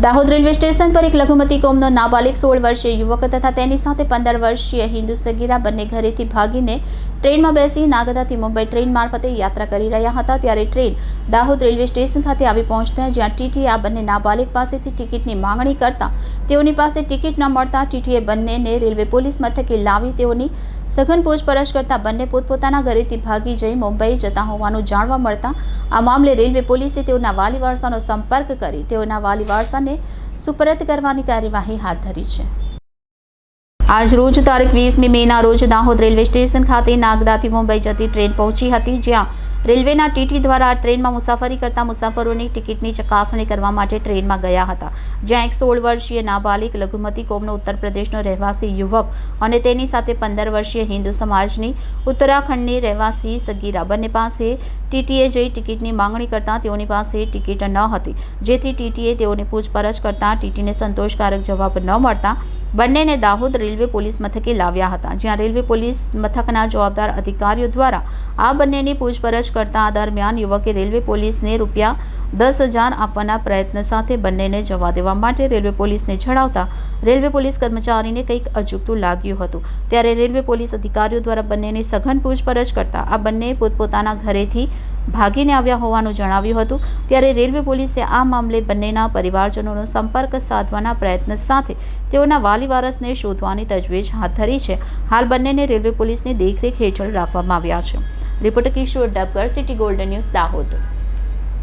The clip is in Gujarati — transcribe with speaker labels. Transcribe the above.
Speaker 1: દાહોદ રેલવે સ્ટેશન પર એક લઘુમતી કોમનો નાબાલિગ 16 વર્ષીય યુવક તથા તેની સાથે 15 વર્ષીય હિન્દુ સગીરા બંને ઘરેથી ભાગીને ટ્રેનમાં બેસી નાગદાથી મુંબઈ ટ્રેન મારફતે યાત્રા કરી રહ્યા હતા ત્યારે ટ્રેન દાહોદ રેલવે સ્ટેશન ખાતે આવી પહોંચતા જ્યાં ટીટીએ આ બંને નાબાલિગ પાસેથી ટિકિટની માંગણી કરતા તેઓની પાસે ટિકિટ ન મળતા ટીટીએ બંનેને રેલવે પોલીસ મથકે લાવી તેઓની સઘન પૂછપરછ કરતા બંને પોતપોતાના ઘરેથી ભાગી જઈ મુંબઈ જતા હોવાનું જાણવા મળતા આ મામલે રેલવે પોલીસે તેઓના વાલી વારસાનો સંપર્ક કરી તેઓના વાલી વારસાને સુપરત કરવાની કાર્યવાહી હાથ ધરી છે। આજ રોજ તારીખ 20મી મેના રોજ દાહોદ રેલવે સ્ટેશન ખાતે નાગદાથી મુંબઈ જતી ટ્રેન પહોંચી હતી જ્યાં રેલવેના ટીટી દ્વારા આ ટ્રેનમાં મુસાફરી કરતા મુસાફરોની ટિકિટની ચકાસણી કરવા માટે ટ્રેનમાં ગયા હતા જ્યાં એક 16 વર્ષીય નાબાલિગ લઘુમતી કોમનો ઉત્તર પ્રદેશનો રહેવાસી યુવક અને તેની સાથે 15 વર્ષીય હિન્દુ સમાજની ઉત્તરાખંડની રહેવાસી સગીરા બંને પાસે ટીટીએ જઈ ટિકિટની માંગણી કરતા તેઓની પાસે ટિકિટ ન હતી જેથી ટીટીએ તેઓની પૂછપરછ કરતા ટીટીને સંતોષકારક જવાબ ન મળતા બંનેને દાહોદ રેલવે પોલીસ મથકે લાવ્યા હતા જ્યાં રેલવે પોલીસ મથકના જવાબદાર અધિકારીઓ દ્વારા આ બંનેની પૂછપરછ કરતા દરમિયાન યુવકે રેલવે પોલીસને રૂપિયા 10,000 આપવાના પ્રયત્ન સાથે બંનેને જવા દેવા માટે રેલવે પોલીસને જણાવતા રેલવે પોલીસ કર્મચારીને કંઈક અજુગતું લાગ્યું હતું ત્યારે રેલવે પોલીસ અધિકારીઓ દ્વારા બંનેની સઘન પૂછપરછ કરતા આ બંને પોતપોતાના ઘરેથી ભાગીને આવ્યા હોવાનું જણાવ્યું હતું ત્યારે રેલવે પોલીસે આ મામલે બંનેના પરિવારજનોનો સંપર્ક સાધવાના પ્રયત્ન સાથે તેઓના વાલી વારસને શોધવાની તજવીજ હાથ ધરી છે। હાલ બંનેને રેલવે પોલીસની દેખરેખ હેઠળ રાખવામાં આવ્યા છે। Reporter Kishore Dabgar, city golden news, Dahod.